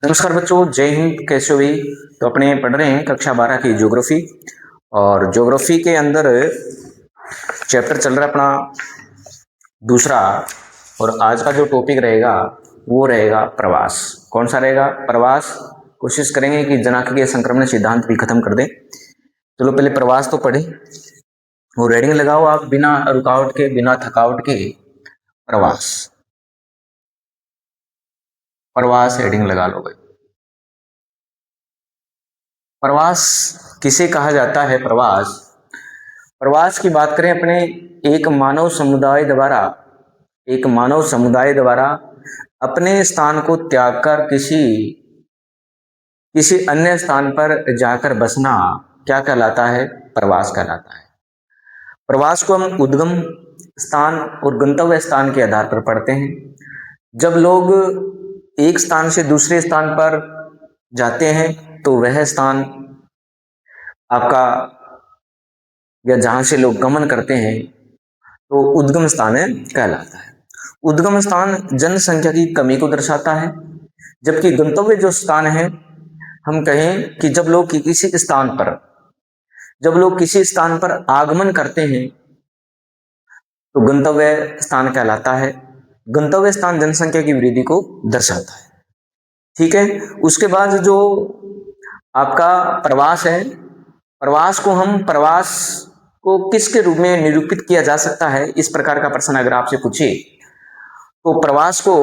नमस्कार बच्चों, जय हिंद। कैसे हो भी? तो अपने पढ़ रहे हैं कक्षा 12 की ज्योग्राफी। और ज्योग्राफी के अंदर चैप्टर चल रहा है अपना दूसरा। और आज का जो टॉपिक रहेगा वो रहेगा प्रवास। कौन सा रहेगा? प्रवास। कोशिश करेंगे कि जनांगीय संक्रमण सिद्धांत भी खत्म कर दें। चलो पहले प्रवास तो पढ़े। वो रेडिंग लगाओ आप, बिना रुकावट के, बिना थकावट के। प्रवास, प्रवास हेडिंग लगा लो भाई। प्रवास किसे कहा जाता है? प्रवास, प्रवास की बात करें अपने, एक मानव समुदाय द्वारा, एक मानव समुदाय द्वारा अपने स्थान को त्याग कर किसी किसी अन्य स्थान पर जाकर बसना क्या कहलाता है? प्रवास कहलाता है। प्रवास को हम उद्गम स्थान और गंतव्य स्थान के आधार पर पढ़ते हैं। जब लोग एक स्थान से दूसरे स्थान पर जाते हैं तो वह स्थान आपका, या जहां से लोग गमन करते हैं, तो उद्गम स्थान है कहलाता है। उद्गम स्थान जनसंख्या की कमी को दर्शाता है, जबकि गंतव्य जो स्थान है, हम कहें कि जब लोग किसी स्थान पर आगमन करते हैं तो गंतव्य स्थान कहलाता है। गंतव्य स्थान जनसंख्या की वृद्धि को दर्शाता है। ठीक है। उसके बाद जो आपका प्रवास है, प्रवास को किसके रूप में निरूपित किया जा सकता है? इस प्रकार का प्रश्न अगर आपसे पूछे तो प्रवास को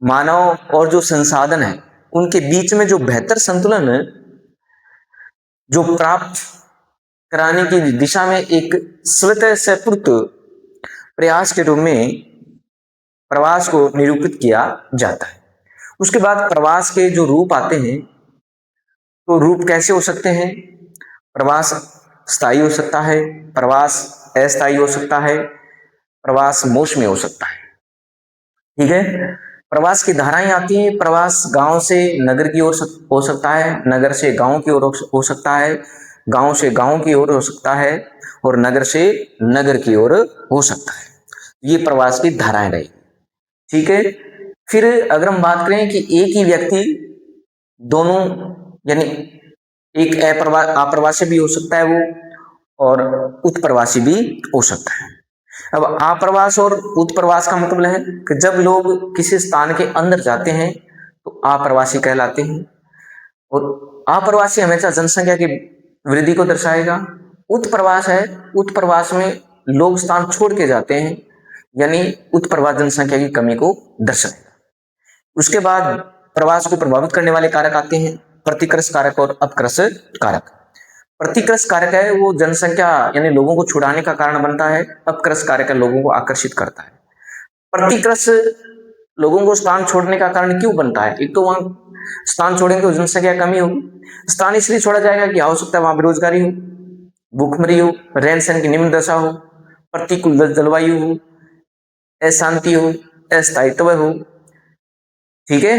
मानव और जो संसाधन है उनके बीच में जो बेहतर संतुलन जो प्राप्त कराने की दिशा में एक स्वतः स्फूर्त प्रयास के रूप में प्रवास को निरूपित किया जाता है। उसके बाद प्रवास के जो रूप आते हैं, तो रूप कैसे हो सकते हैं? प्रवास स्थायी हो सकता है, प्रवास अस्थायी हो सकता है, प्रवास मौसमी हो सकता है। ठीक है। प्रवास की धाराएं आती हैं। प्रवास गांव से नगर की ओर हो सकता है, नगर से गांव की ओर हो सकता है, गांव से गांव की ओर हो सकता है, और नगर से नगर की ओर हो सकता है। ये प्रवास की धाराएं रही। ठीक है। फिर अगर हम बात करें कि एक ही व्यक्ति दोनों, यानी एक अप्रवासी भी हो सकता है वो, और उत्प्रवासी भी हो सकता है। अब आप्रवास और उत्प्रवास का मतलब है कि जब लोग किसी स्थान के अंदर जाते हैं तो आप्रवासी कहलाते हैं। और आप्रवासी हमेशा जनसंख्या की वृद्धि को दर्शाएगा। उत्प्रवास है, उत्प्रवास में लोग स्थान छोड़ के जाते हैं, यानी उत्प्रवास जनसंख्या की कमी को दर्शाएगा। उसके बाद प्रवास को प्रभावित करने वाले कारक आते हैं, प्रतिकृष्ट कारक और अपकृष्ट कारक। प्रतिकृष्ट कारक है वो जनसंख्या यानी लोगों को छुड़ाने का कारण बनता है। अपकृष्ट कारक है लोगों को आकर्षित करता है। प्रतिकृष्ट लोगों को स्थान छोड़ने का कारण क्यों बनता है? एक तो वहां स्थान छोड़ेंगे तो जनसंख्या कमी होगी। स्थान इसलिए छोड़ा जाएगा कि हो सकता है वहां बेरोजगारी हो, भूखमरी हो, रहन सहन की निम्न दशा हो, प्रतिकूल जलवायु हो, अशांति हो, अस्थायित्व हो। ठीक है।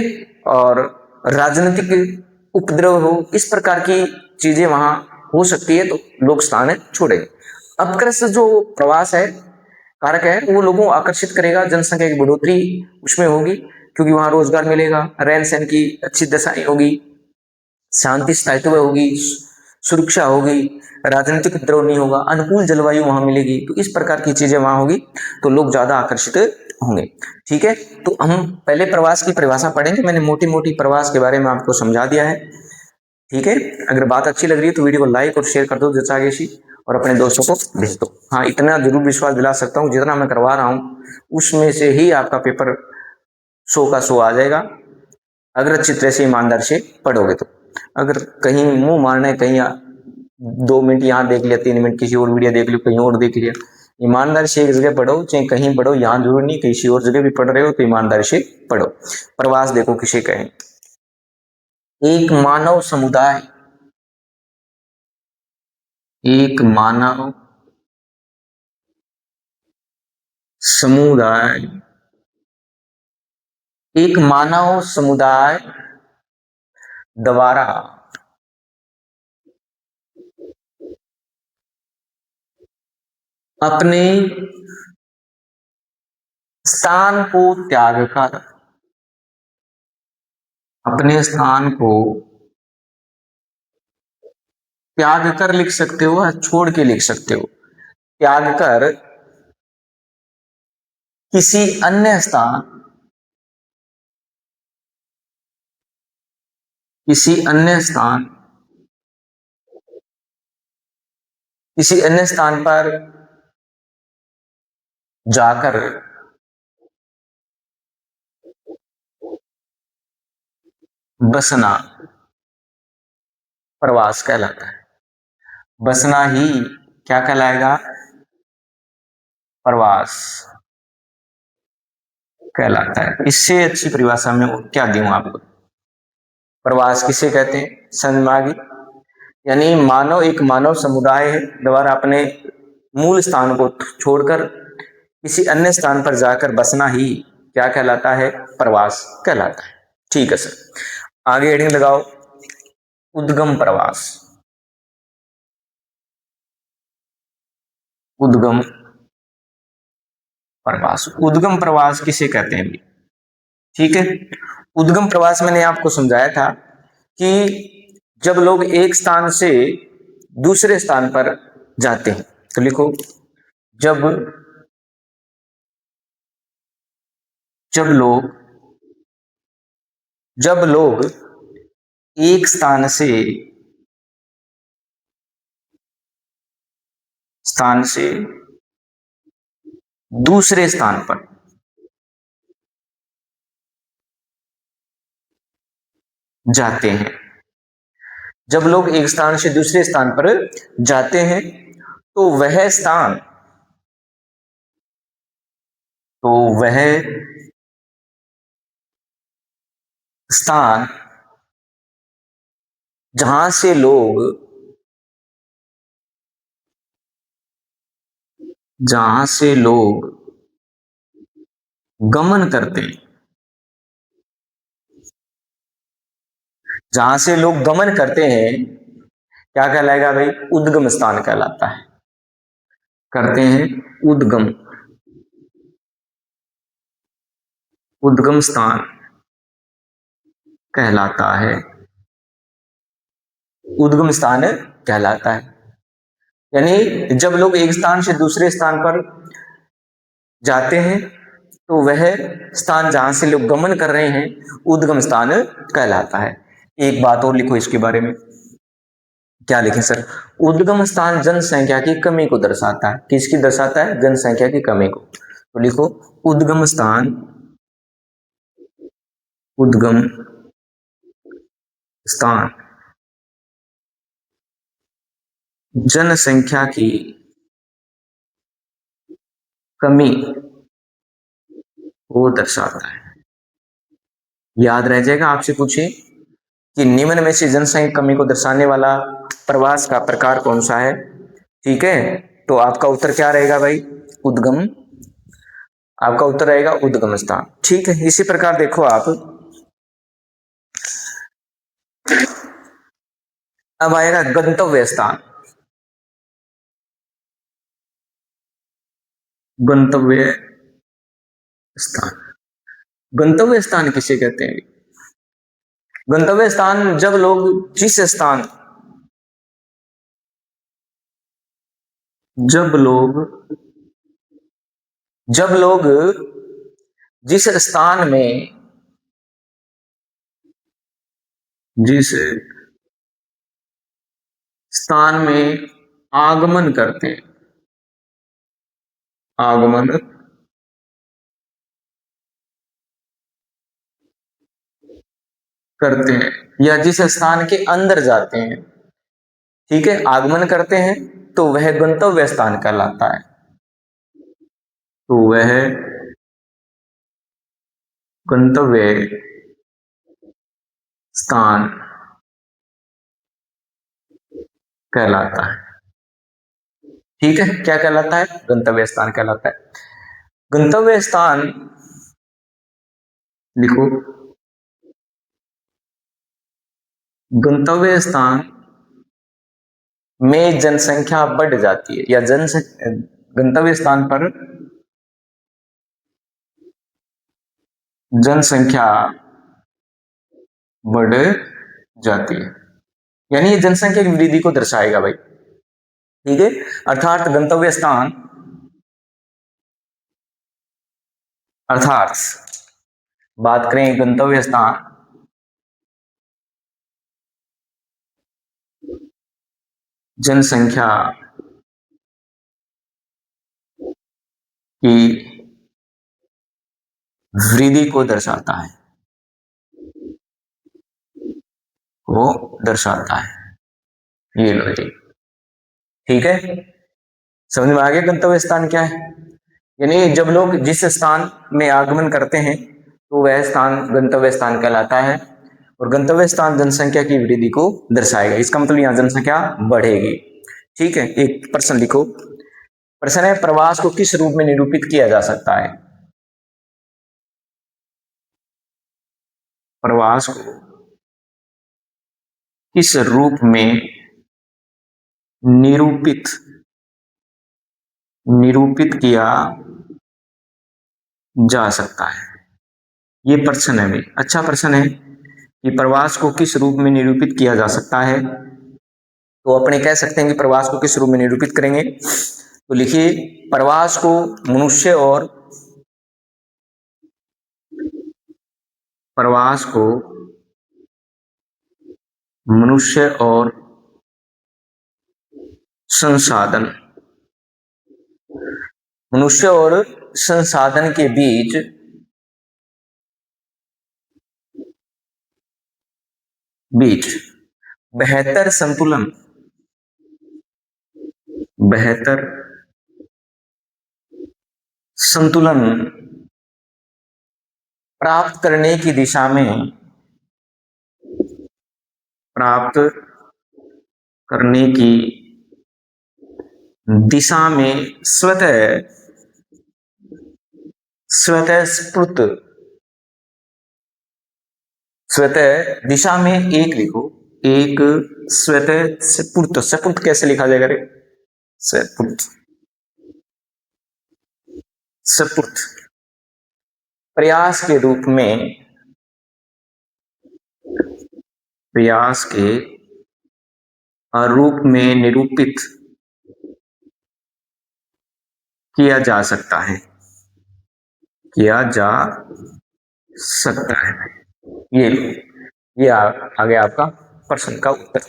और राजनीतिक उपद्रव हो, इस प्रकार की चीजें वहां हो सकती है, तो लोग स्थान छोड़े। अपकृष्ट जो प्रवास है कारक है वो लोगों को आकर्षित करेगा, जनसंख्या की बढ़ोतरी उसमें होगी, क्योंकि वहां रोजगार मिलेगा, रहन सहन की अच्छी दशाएं होगी, शांति स्थायित्व होगी, सुरक्षा होगी, राजनीतिक उपद्रव नहीं होगा, अनुकूल जलवायु वहां मिलेगी। तो इस प्रकार की चीजें वहां होगी तो लोग ज्यादा आकर्षित होंगे। ठीक है। तो हम पहले प्रवास की परिभाषा पढ़ेंगे। मैंने मोटी मोटी प्रवास के बारे में आपको समझा दिया है। ठीक है। अगर बात अच्छी लग रही है तो वीडियो को लाइक और शेयर कर दो जैसा आगे सी, और अपने दोस्तों को भेज दो। हाँ, इतना जरूर विश्वास दिला सकता हूँ, जितना मैं करवा रहा हूँ उसमें से ही आपका पेपर 100 का 100 आ जाएगा, अगर अच्छी तरह से ईमानदार से पढ़ोगे तो। अगर कहीं मुंह मारना है, कहीं 2 मिनट यहाँ देख लिया, 3 मिनट किसी और वीडियो देख लिया, कहीं और देख लिया, ईमानदारी से एक जगह पढ़ो, चाहे कहीं पढ़ो, यहाँ जरूर नहीं किसी और जगह भी पढ़ रहे हो तो ईमानदारी से पढ़ो। प्रवास देखो किसे कहें? एक मानव समुदाय, एक मानव समुदाय, एक मानव समुदाय द्वारा अपने स्थान को त्याग कर अपने स्थान को त्याग कर लिख सकते हो या छोड़ के लिख सकते हो। त्याग कर किसी अन्य स्थान, किसी अन्य स्थान, किसी अन्य स्थान पर जाकर बसना प्रवास कहलाता है। बसना ही क्या कहलाएगा? प्रवास कहलाता है। इससे अच्छी परिभाषा में क्या दूं आपको? प्रवास किसे कहते हैं? समझ में आ गई? यानी मानव एक मानव समुदाय है द्वारा अपने मूल स्थान को छोड़कर किसी अन्य स्थान पर जाकर बसना ही क्या कहलाता है? प्रवास कहलाता है। ठीक है सर, आगे हेडिंग लगाओ, उद्गम प्रवास। उद्गम प्रवास, उद्गम प्रवास किसे कहते हैं? ठीक है, उद्गम प्रवास मैंने आपको समझाया था कि जब लोग एक स्थान से दूसरे स्थान पर जाते हैं, तो लिखो, जब जब लोग जब लोग एक स्थान से दूसरे स्थान पर जाते हैं, जब लोग एक स्थान से दूसरे स्थान पर जाते हैं, तो वह स्थान तो वह स्थान जहां से लोग जहां से लोग गमन करते हैं, जहां से लोग गमन करते हैं, क्या कहलाएगा भाई? उद्गम स्थान कहलाता है। करते हैं उद्गम, उद्गम स्थान कहलाता है। उद्गम स्थान कहलाता है। यानी जब लोग एक स्थान से दूसरे स्थान पर जाते हैं, तो वह स्थान जहां से लोग गमन कर रहे हैं उद्गम स्थान कहलाता है। एक बात और लिखो इसके बारे में। क्या लिखें सर? उद्गम स्थान जनसंख्या की कमी को दर्शाता है। किसकी दर्शाता है? जनसंख्या की कमी को। तो लिखो, उद्गम स्थान, उद्गम स्थान जनसंख्या की कमी को दर्शाता है। याद रह जाएगा, आपसे पूछे कि निम्न में से जनसंख्या कमी को दर्शाने वाला प्रवास का प्रकार कौन सा है? ठीक है, तो आपका उत्तर क्या रहेगा भाई? उद्गम। आपका उत्तर रहेगा उद्गम स्थान। ठीक है, इसी प्रकार देखो आप, अब आएगा गंतव्य स्थान। गंतव्य स्थान, गंतव्य स्थान किसे कहते हैं? गंतव्य स्थान जब लोग जिस स्थान जब लोग जब लोग जिस स्थान में जिस स्थान में आगमन करते हैं, आगमन करते हैं या जिस स्थान के अंदर जाते हैं, ठीक है, आगमन करते हैं, तो वह गंतव्य स्थान कहलाता है। तो वह गंतव्य स्थान कहलाता है। ठीक है, क्या कहलाता है? गंतव्य स्थान कहलाता है। गंतव्य स्थान लिखो, गंतव्य स्थान में जनसंख्या बढ़ जाती है या गंतव्य स्थान पर जनसंख्या बढ़ जाती है, यानी ये जनसंख्या की वृद्धि को दर्शाएगा भाई। ठीक है, अर्थात गंतव्य स्थान, अर्थात बात करें गंतव्य स्थान जनसंख्या की वृद्धि को दर्शाता है, वो दर्शाता है। ये लो जी, ठीक है, समझ में आ गया गंतव्य स्थान क्या है। यानी जब लोग जिस स्थान में आगमन करते हैं तो वह स्थान गंतव्य स्थान कहलाता है, और गंतव्य स्थान जनसंख्या की वृद्धि को दर्शाएगा। इसका मतलब यहाँ जनसंख्या बढ़ेगी। ठीक है, एक प्रश्न लिखो। प्रश्न है, प्रवास को किस रूप में निरूपित किया जा सकता है? प्रवास को किस रूप में निरूपित निरूपित किया जा सकता है? ये प्रश्न है भाई, अच्छा प्रश्न है कि प्रवास को किस रूप में निरूपित किया जा सकता है। तो अपने कह सकते हैं कि प्रवास को किस रूप में निरूपित करेंगे, तो लिखिए, प्रवास को मनुष्य और प्रवास को मनुष्य और संसाधन, मनुष्य और संसाधन के बीच बीच बेहतर संतुलन, बेहतर संतुलन प्राप्त करने की दिशा में, प्राप्त करने की दिशा में स्वतः स्वतः स्फूर्त, स्वतः दिशा में एक लिखो, एक स्वतः स्फूर्त, स्फूर्त कैसे लिखा जाएगा रे? स्फूर्त, स्फूर्त प्रयास के रूप में, प्रयास के रूप में निरूपित किया जा सकता है, किया जा सकता है। ये ये आ गया आपका प्रश्न का उत्तर।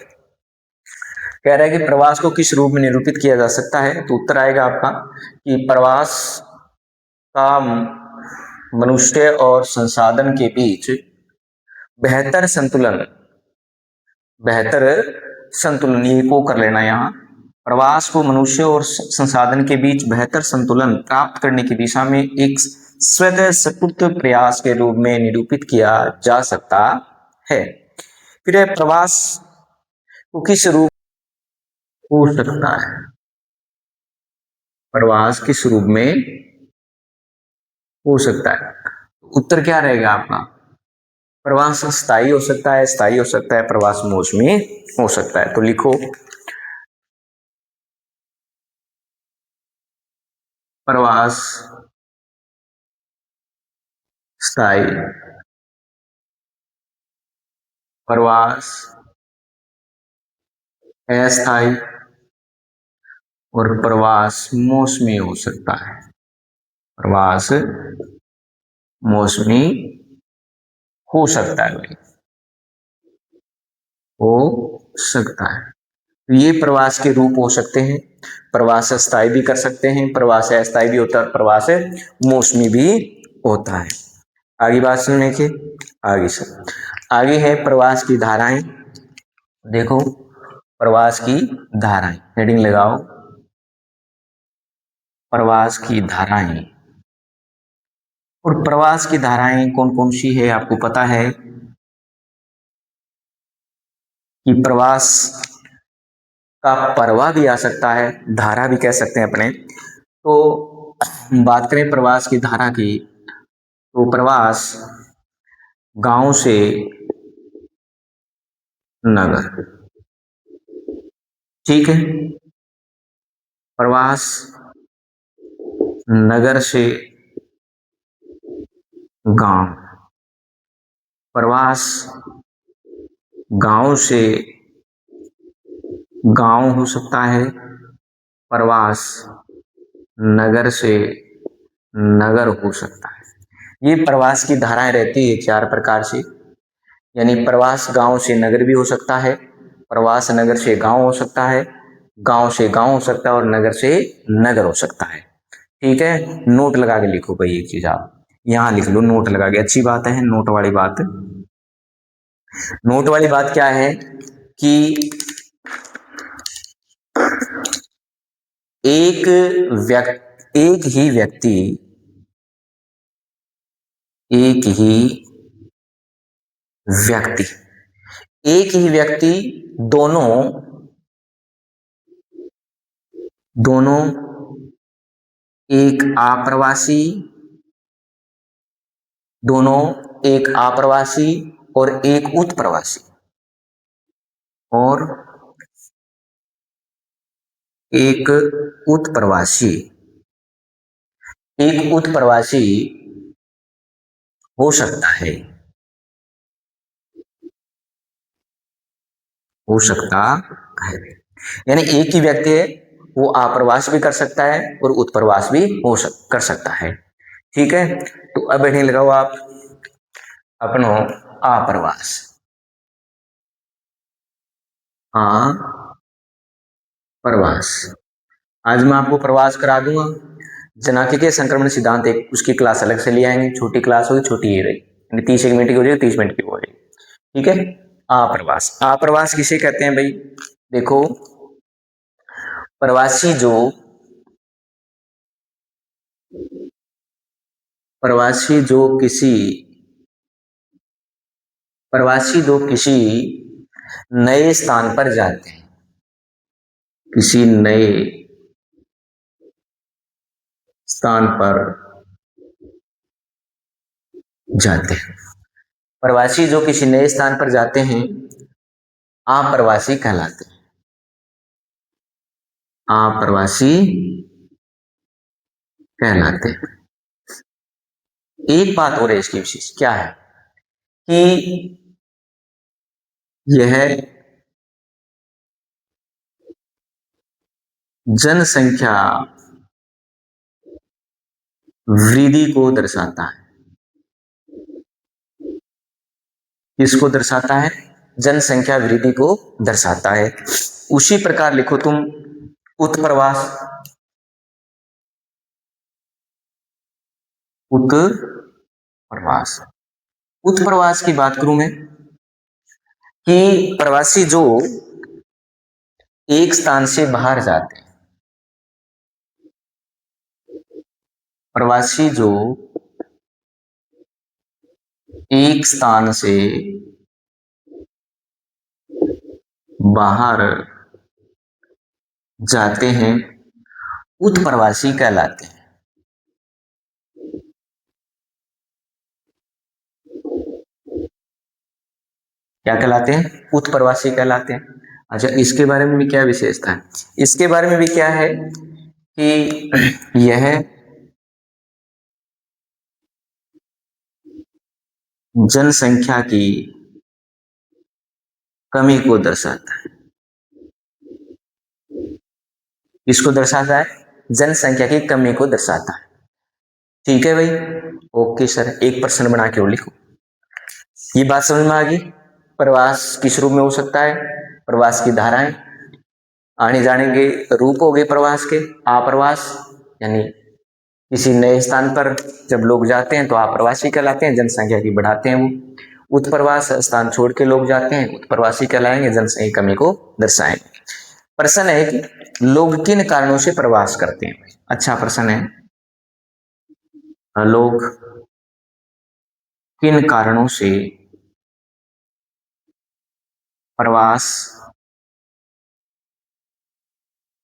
कह रहा है कि प्रवास को किस रूप में निरूपित किया जा सकता है, तो उत्तर आएगा आपका कि प्रवास का मनुष्य और संसाधन के बीच बेहतर संतुलन, बेहतर संतुलन, ये को कर लेना यहाँ। प्रवास को मनुष्य और संसाधन के बीच बेहतर संतुलन प्राप्त करने की दिशा में एक स्वतः स्फूर्त प्रयास के रूप में निरूपित किया जा सकता है। फिर प्रवास को किस रूप हो सकता है, प्रवास किस रूप में हो सकता है, उत्तर क्या रहेगा आपका? प्रवास स्थायी हो सकता है, स्थायी हो सकता है, प्रवास मौसमी हो सकता है। तो लिखो, प्रवास स्थायी, प्रवास अस्थायी और प्रवास मौसमी हो सकता है, प्रवास मौसमी हो सकता है भाई, हो सकता है। तो ये प्रवास के रूप हो सकते हैं, प्रवास स्थायी भी कर सकते हैं, प्रवास अस्थायी भी होता है, प्रवास मौसमी भी होता है। आगे बात सुनने के, आगे सर, आगे है प्रवास की धाराएं। देखो, प्रवास की धाराएं, हेडिंग लगाओ, प्रवास की धाराएं। और प्रवास की धाराएं कौन कौन सी है, आपको पता है कि प्रवास का प्रवाह भी आ सकता है, धारा भी कह सकते हैं अपने। तो बात करें प्रवास की धारा की, तो प्रवास गांव से नगर, ठीक है, प्रवास नगर से गांव, प्रवास गांव से गांव हो सकता है, प्रवास नगर से नगर हो सकता है। ये प्रवास की धाराएं रहती है चार प्रकार से, यानी प्रवास गांव से नगर भी हो सकता है, प्रवास नगर से गांव हो सकता है, गांव से गांव हो सकता है और नगर से नगर हो सकता है। ठीक है, नोट लगा के लिखो भाई, एक चीज आप यहां लिख लो नोट लगा के, अच्छी बात है नोट वाली बात। नोट वाली बात क्या है कि एक ही व्यक्ति एक ही व्यक्ति एक ही व्यक्ति दोनों दोनों एक आप्रवासी दोनों एक आप्रवासी और एक उत्प्रवासी और एक उत्प्रवासी एक उत्प्रवासी हो सकता है हो सकता है यानी एक ही व्यक्ति है, वो आप्रवास भी कर सकता है और उत्प्रवास भी कर सकता है। ठीक है, तो अब बैठने लगाओ आप अपनो आप्रवास। प्रवास आज मैं आपको प्रवास करा दूंगा। जनांगीय संक्रमण सिद्धांत एक उसकी क्लास अलग से ले आएंगे, छोटी क्लास होगी, छोटी ये रही, 30 मिनट की हो जाएगी, 30 मिनट की हो जाएगी। ठीक है, आप्रवास आप्रवास किसे कहते हैं भाई? देखो, प्रवासी जो प्रवासी जो किसी प्रवासी जो किसी नए स्थान पर जाते हैं, किसी नए स्थान पर जाते हैं, प्रवासी जो किसी नए स्थान पर जाते हैं आप्रवासी कहलाते हैं। आप्रवासी कहलाते हैं। एक बात और है इसकी विशेष क्या है कि यह जनसंख्या वृद्धि को दर्शाता है। किसको दर्शाता है? जनसंख्या वृद्धि को दर्शाता है। उसी प्रकार लिखो तुम उत्प्रवास। उत्प्रवास उत्प्रवास की बात करूं मैं कि प्रवासी जो एक स्थान से बाहर जाते हैं, प्रवासी जो एक स्थान से बाहर जाते हैं उत्प्रवासी कहलाते हैं। क्या कहलाते हैं? उत्प्रवासी कहलाते हैं। अच्छा, इसके बारे में भी क्या विशेषता है? इसके बारे में भी क्या है कि यह जनसंख्या की कमी को दर्शाता है। इसको दर्शाता है, जनसंख्या की कमी को दर्शाता है। ठीक है भाई, ओके सर, एक प्रश्न बना के और लिखो। ये बात समझ में आ गई? प्रवास किस रूप में हो सकता है? प्रवास की धाराएं, आने जाने के रूप हो गए प्रवास के। आप्रवास यानी किसी नए स्थान पर जब लोग जाते हैं तो आप्रवासी कहलाते हैं, जनसंख्या की बढ़ाते हैं वो। उत्प्रवास स्थान छोड़ के लोग जाते हैं, उत्प्रवासी कहलाएंगे, जनसंख्या की कमी को दर्शाएंगे। प्रश्न है कि लोग किन कारणों से प्रवास करते हैं? अच्छा प्रश्न है, लोग किन कारणों से प्रवास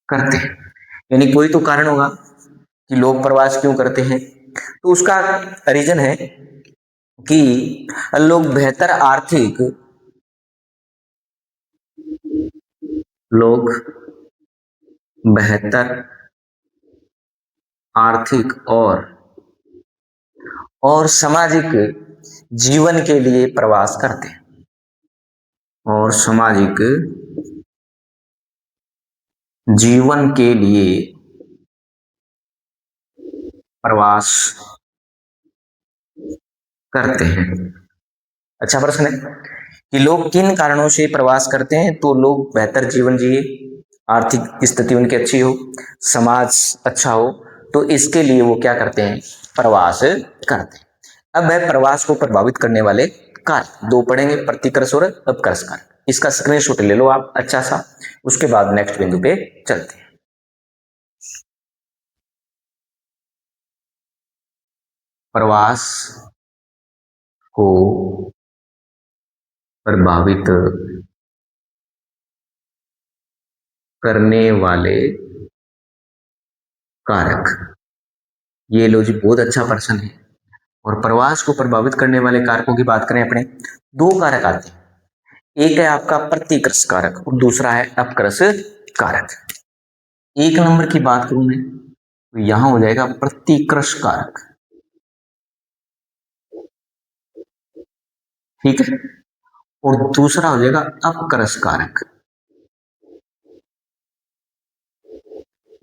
करते हैं? यानी कोई तो कारण होगा कि लोग प्रवास क्यों करते हैं। तो उसका रीजन है कि लोग बेहतर आर्थिक और सामाजिक जीवन के लिए प्रवास करते हैं। और सामाजिक जीवन के लिए प्रवास करते हैं। अच्छा प्रश्न है कि लोग किन कारणों से प्रवास करते हैं। तो लोग बेहतर जीवन जिए, आर्थिक स्थिति उनकी अच्छी हो, समाज अच्छा हो, तो इसके लिए वो क्या करते हैं, प्रवास करते हैं। अब है प्रवास को प्रभावित करने वाले कारक, दो पढ़ेंगे, प्रतिकर्ष और अपकर्ष कारक। इसका स्क्रीनशॉट ले लो आप अच्छा सा, उसके बाद नेक्स्ट बिंदु पे चलते हैं। प्रवास को प्रभावित करने वाले कारक, ये लो जी, बहुत अच्छा प्रश्न है। और प्रवास को प्रभावित करने वाले कारकों की बात करें अपने, दो कारक आते हैं। एक है आपका प्रतिकृष कारक और दूसरा है अपकृष कारक। एक नंबर की बात करूं मैं तो यहां हो जाएगा प्रतिकृष कारक, ठीक है, और दूसरा हो जाएगा अपकृष कारक।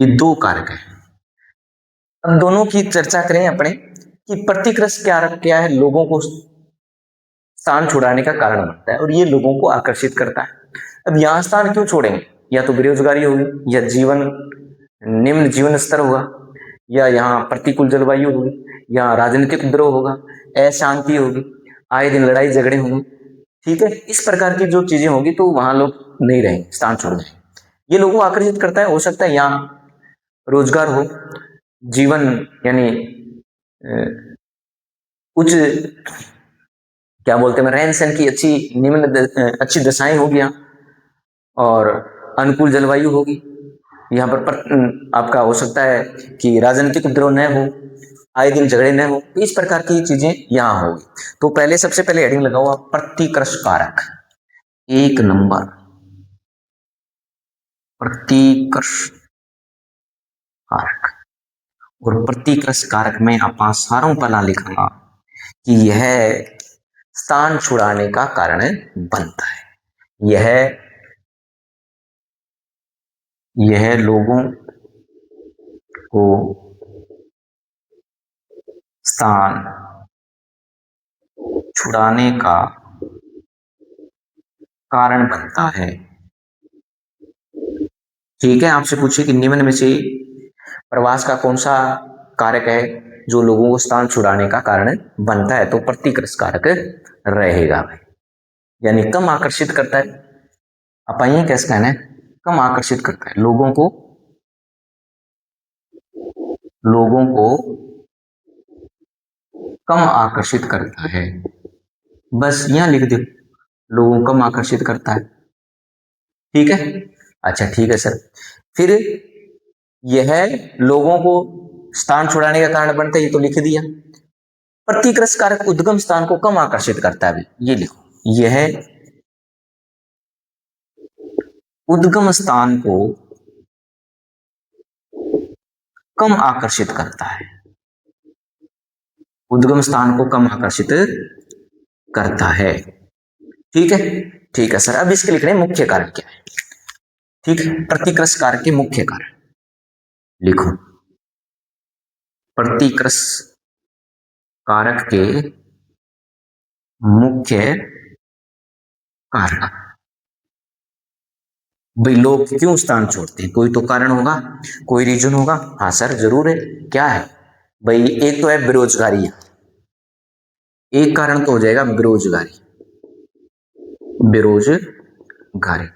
ये दो कारक है। अब दोनों की चर्चा करें अपने कि प्रतिकृष कारक क्या है, लोगों को स्थान छुड़ाने का कारण बनता है और ये लोगों को आकर्षित करता है। अब यहां स्थान क्यों छोड़ेंगे, या तो बेरोजगारी होगी, या जीवन निम्न जीवन स्तर होगा, या यहाँ प्रतिकूल जलवायु होगी, या राजनीतिक उपद्रव होगा, अशांति होगी, आए दिन लड़ाई झगड़े होंगे, ठीक है, इस प्रकार की जो चीजें होगी तो वहां लोग नहीं रहेंगे, स्थान छोड़ देंगे। ये लोगों को आकर्षित करता है। हो सकता है यहाँ रोजगार हो, जीवन यानी उच्च क्या बोलते हैं, रहन सहन की अच्छी अच्छी दशाएं होगी यहाँ, और अनुकूल जलवायु होगी। यहाँ पर आपका हो सकता है कि राजनीतिक उपद्रव न हो, आए दिन झगड़े न हो, इस प्रकार की चीजें यहाँ होगी। तो पहले सबसे पहले हेडिंग लगाओ आप, प्रतिकृष कारक। एक नंबर प्रतिकृष कारक। और प्रतिकृष कारक में आप सारों पहला लिखूंगा कि यह स्थान छुड़ाने का कारण बनता है। यह लोगों को स्थान छुड़ाने का कारण बनता है। ठीक है, आपसे पूछे कि निम्न में से प्रवास का कौन सा कारक है जो लोगों को स्थान छुड़ाने का कारण बनता है, तो प्रतिकृष कारक रहेगा भाई, यानी कम आकर्षित करता है। आप आइए कैसे कहना है, कम आकर्षित करता है लोगों को कम आकर्षित करता है। बस यहां लिख दो, लोगों को कम आकर्षित करता है, ठीक है। अच्छा ठीक है सर, फिर यह लोगों को स्थान छुड़ाने का कारण बनता है, ये तो लिख दिया। प्रतिकृष कारक उद्गम स्थान को कम आकर्षित करता है, ये लिखो, यह उद्गम स्थान को कम आकर्षित करता है, उद्गम स्थान को कम आकर्षित करता है, ठीक है। ठीक है सर, अब इसके लिख रहे हैं मुख्य कारण क्या है, ठीक है। प्रतिकृष कारक के मुख्य कारण लिखो, प्रतिकृष कारक के मुख्य कारण। भाई लोग क्यों स्थान छोड़ते हैं, कोई तो कारण होगा, कोई रीजन होगा। हाँ सर जरूर है, क्या है भाई, एक तो है बेरोजगारी, एक कारण तो हो जाएगा बेरोजगारी, बेरोजगारी।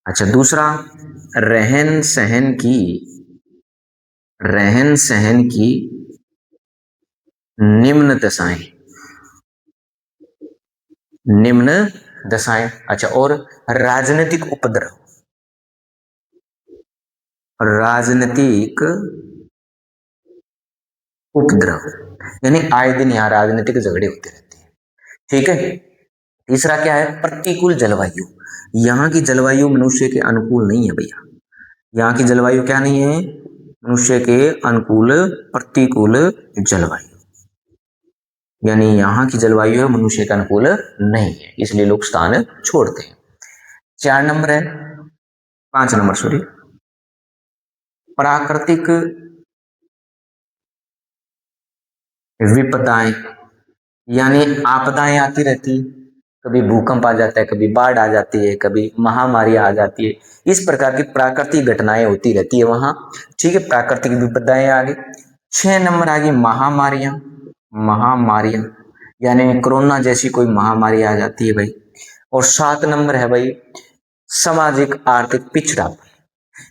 अच्छा दूसरा, रहन सहन की निम्न दशाएं। अच्छा, और राजनीतिक उपद्रव, यानी आए दिन यहाँ राजनीतिक झगड़े होते रहते हैं, ठीक है। तीसरा क्या है, प्रतिकूल जलवायु, यहाँ की जलवायु मनुष्य के अनुकूल नहीं है भैया, यहाँ की जलवायु क्या नहीं है, मनुष्य के अनुकूल, प्रतिकूल जलवायु, यानी यहाँ की जलवायु है मनुष्य के अनुकूल नहीं है, इसलिए लोग स्थान छोड़ते हैं। 4 नंबर है, 5 नंबर सॉरी, प्राकृतिक विपदाएं, यानी आपदाएं आती रहती, कभी भूकंप आ जाता है, कभी बाढ़ आ जाती है, कभी महामारी आ जाती है, इस प्रकार की प्राकृतिक घटनाएं होती रहती है वहां। ठीक है, प्राकृतिक विपदाएं आ गई। 6 नंबर आ गई महामारियां, महामारियां यानी कोरोना जैसी कोई महामारी आ जाती है भाई। और 7 नंबर है भाई सामाजिक आर्थिक पिछड़ा,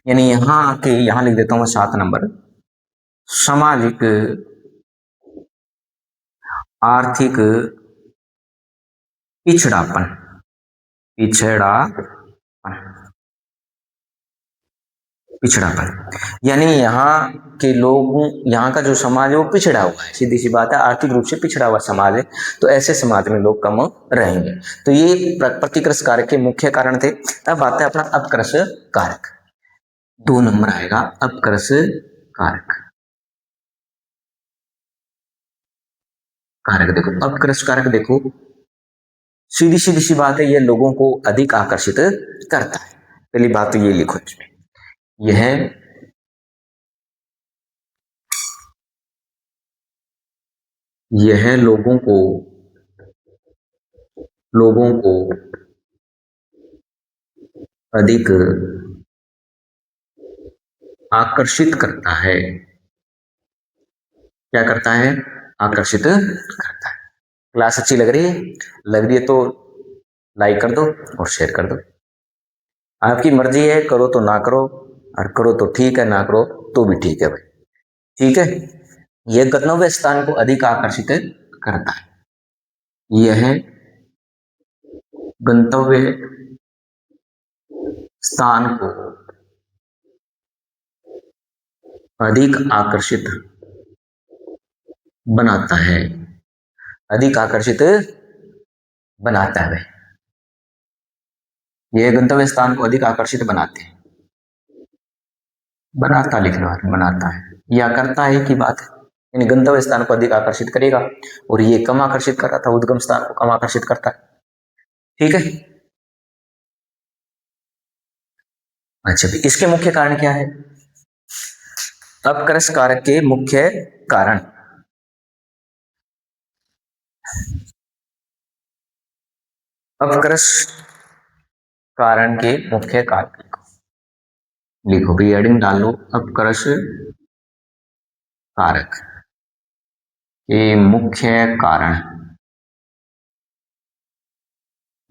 यानी यहाँ आके यहाँ लिख देता हूँ मैं 7 नंबर, सामाजिक आर्थिक पिछड़ापन, पिछड़ापन, पिछड़ापन यानी यहाँ के लोग, यहाँ का जो समाज है वो पिछड़ा हुआ है, सीधी सी बात है, आर्थिक रूप से पिछड़ा हुआ समाज है, तो ऐसे समाज में लोग कम रहेंगे। तो ये प्रतिकृष कारक के मुख्य कारण थे। अब आता है अपना अपकृष कारक, 2 नंबर आएगा अपकृष कारक। कारक देखो, अपकृष कारक देखो, सीधी सीधी सी बात है, ये लोगों को अधिक आकर्षित करता है। पहली बात तो ये लिखो इसमें, यह लोगों को अधिक आकर्षित करता है। क्या करता है? आकर्षित करता है। क्लास अच्छी लग रही है? लग रही है तो लाइक कर दो और शेयर कर दो। आपकी मर्जी है, करो तो ना करो, और करो तो ठीक है, ना करो तो भी ठीक है भाई। ठीक है, यह गंतव्य स्थान को अधिक आकर्षित करता है। यह गंतव्य स्थान को अधिक आकर्षित बनाता है, अधिक आकर्षित बनाता है। यह गंतव्य स्थान को अधिक आकर्षित बनाते हैं, बनाता लिखना है, बनाता है या करता है की बात है, यानी गंतव्य स्थान को अधिक आकर्षित करेगा, और ये कम आकर्षित कर रहा था, उद्गम स्थान को कम आकर्षित करता है। ठीक है, अच्छा इसके मुख्य कारण क्या है? अपकृष कारक के मुख्य कारण, अपकृष कारण के मुख्य कारण लिखो भी, हेडिंग डाल लो अपकृष कारक के मुख्य कारण,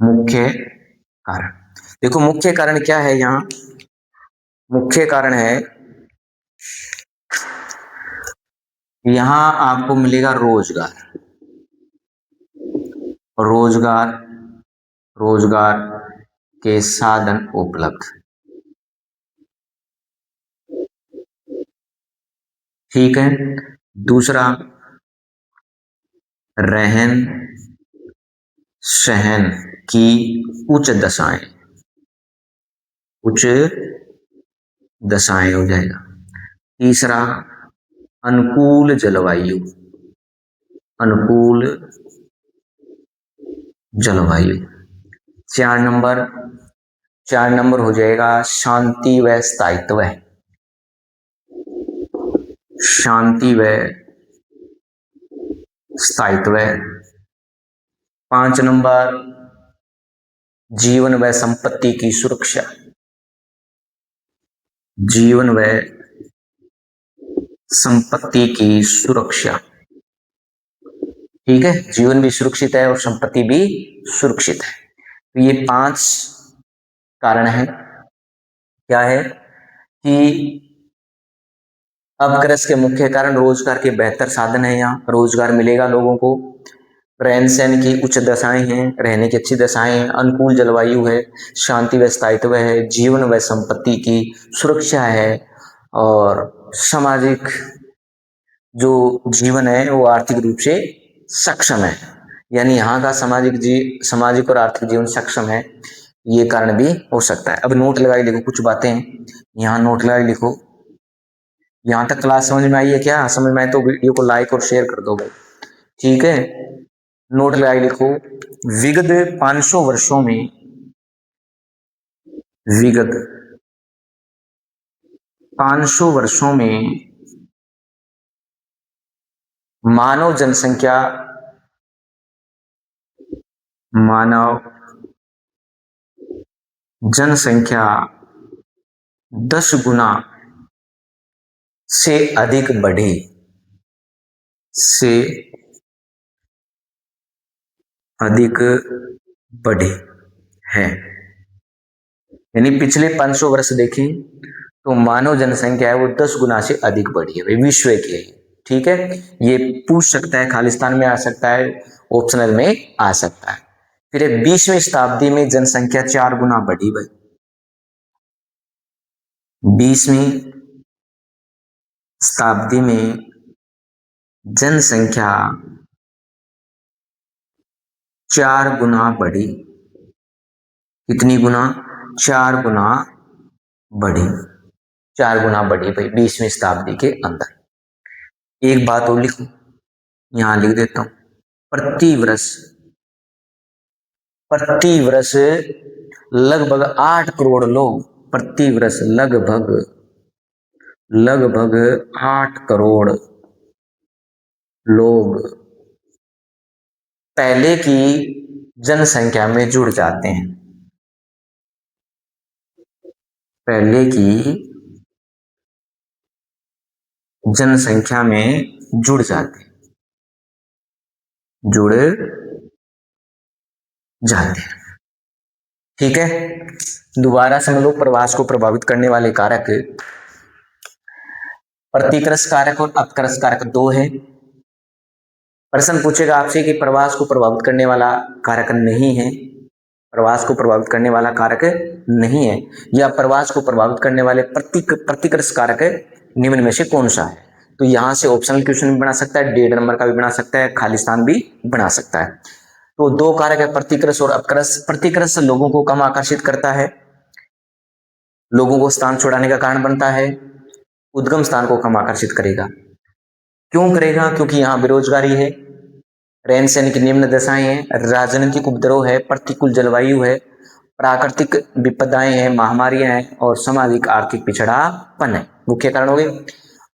मुख्य कारण। देखो मुख्य कारण क्या है, यहाँ मुख्य कारण है, यहां आपको मिलेगा रोजगार, रोजगार, रोजगार के साधन उपलब्ध। ठीक है, दूसरा रहन सहन की उच्च दशाएं, उच्च दशाएं हो जाएगा। तीसरा अनुकूल जलवायु, अनुकूल जलवायु। 4 नंबर, 4 नंबर हो जाएगा शांति व स्थायित्व, शांति व स्थायित्व। 5 नंबर जीवन व संपत्ति की सुरक्षा, जीवन व संपत्ति की सुरक्षा। ठीक है, जीवन भी सुरक्षित है और संपत्ति भी सुरक्षित है। तो ये 5 कारण है। क्या है कि अपकृष के मुख्य कारण रोजगार के बेहतर साधन है, यहाँ रोजगार मिलेगा लोगों को, रहन सहन की उच्च दशाएं हैं, रहने की अच्छी दशाएं हैं, अनुकूल जलवायु है, शांति व स्थायित्व है, जीवन व संपत्ति की सुरक्षा है, और सामाजिक जो जीवन है वो आर्थिक रूप से सक्षम है, यानी यहाँ का सामाजिक और आर्थिक जीवन सक्षम है। ये कारण भी हो सकता है। अब नोट लगाई लिखो, कुछ बातें यहाँ नोट लगाई लिखो। यहाँ तक क्लास समझ में आई है क्या? समझ में आए तो वीडियो को लाइक और शेयर कर दो भाई। ठीक है, नोट लगाई लिखो, विगत 500 वर्षों में विगत 500 वर्षों में मानव जनसंख्या 10 गुना से अधिक बढ़ी है। यानी पिछले 500 वर्ष देखें तो मानव जनसंख्या है वो 10 गुना से अधिक बढ़ी है भाई, विश्व की है। ठीक है, ये पूछ सकता है, खालिस्तान में आ सकता है, ऑप्शनल में आ सकता है। फिर 20वीं शताब्दी में जनसंख्या 4 गुना बढ़ी भाई। 20वीं शताब्दी में जनसंख्या 4 गुना बढ़ी। कितनी गुना? 4 गुना बढ़ी। 4 गुना बढ़ी भाई 20वीं शताब्दी के अंदर। एक बात और लिखो, यहां लिख देता हूं, प्रति वर्ष लगभग 8 करोड़ लोग, प्रति वर्ष लगभग 8 करोड़ लोग पहले की जनसंख्या में जुड़ जाते हैं। पहले की जनसंख्या में जुड़ जाते हैं। ठीक है, दोबारा समझ लो, प्रवास को प्रभावित करने वाले कारक प्रतिकृष्ट कारक और अपकृष्ट कारक 2 है। प्रश्न पूछेगा आपसे कि प्रवास को प्रभावित करने वाला कारक नहीं है, प्रवास को प्रभावित करने वाला कारक नहीं है, या प्रवास को प्रभावित करने वाले प्रतिकृष्ट कारक निम्न में से कौन सा है। तो यहां से ऑप्शनल क्वेश्चन भी बना सकता है, 1.5 नंबर का भी बना सकता है, खालिस्तान भी बना सकता है। तो 2 कारक है, प्रतिकृष्ट और अपकृष्ट। प्रतिकृष्ट लोगों को कम आकर्षित करता है, लोगों को स्थान छोड़ाने का कारण बनता है, उद्गम स्थान को कम आकर्षित करेगा। क्यों करेगा? क्योंकि यहां बेरोजगारी है, रहन सहन की निम्न दशाएं हैं, राजनीतिक उपद्रव है, प्रतिकूल जलवायु है, प्राकृतिक विपदाएं हैं, महामारियां हैं, और सामाजिक आर्थिक पिछड़ापन है। मुख्य कारण हो गए।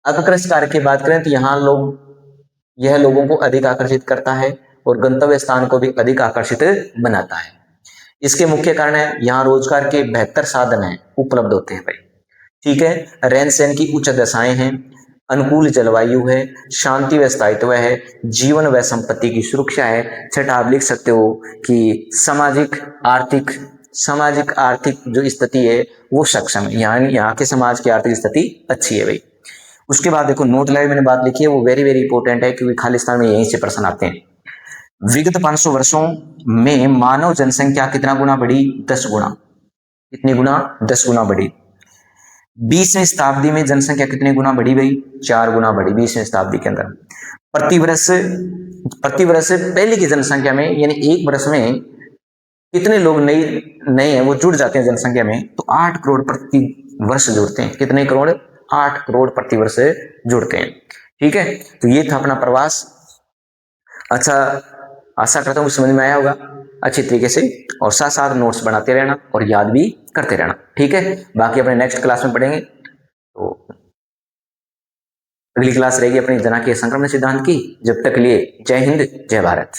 अपकृष्ट कारक की बात करें तो यह लोगों को अधिक आकर्षित करता है और गंतव्य स्थान को भी अधिक आकर्षित बनाता है। इसके मुख्य कारण है, यहाँ रोजगार के बेहतर साधन है उपलब्ध होते हैं भाई। ठीक है, रहन सहन की उच्च दशाएं हैं, अनुकूल जलवायु है, शांति व स्थायित्व है, जीवन व संपत्ति की सुरक्षा है। छठा आप लिख सकते हो कि सामाजिक आर्थिक जो स्थिति है वो सक्षम है, यानी यहाँ के समाज की आर्थिक स्थिति अच्छी है भाई। उसके बाद देखो नोट लाइव मैंने बात लिखी है, वो वेरी वेरी इंपॉर्टेंट है, क्योंकि खालिस्तान में यहीं से प्रश्न आते हैं। विगत 500 वर्षों में मानव जनसंख्या कितना गुना बढ़ी? 10 गुना। कितनी गुना? 10 गुना बढ़ी। 20वीं शताब्दी में जनसंख्या कितने गुना बढ़ी भाई? 4 गुना बढ़ी 20वीं शताब्दी के अंदर। प्रति वर्ष पहले की जनसंख्या में, यानी एक वर्ष में कितने लोग नए हैं वो जुड़ जाते हैं जनसंख्या में, तो 8 करोड़ प्रति वर्ष जुड़ते हैं। कितने करोड़? 8 करोड़ प्रति वर्ष जुड़ते हैं। ठीक है, तो ये था अपना प्रवास। अच्छा, आशा करता हूँ समझ में आया होगा अच्छी तरीके से, और साथ साथ नोट्स बनाते रहना और याद भी करते रहना। ठीक है, बाकी अपने नेक्स्ट क्लास में पढ़ेंगे। तो अगली क्लास रहेगी अपनी जनाकीय संक्रमण सिद्धांत की। जब तक लिए जय हिंद, जय भारत।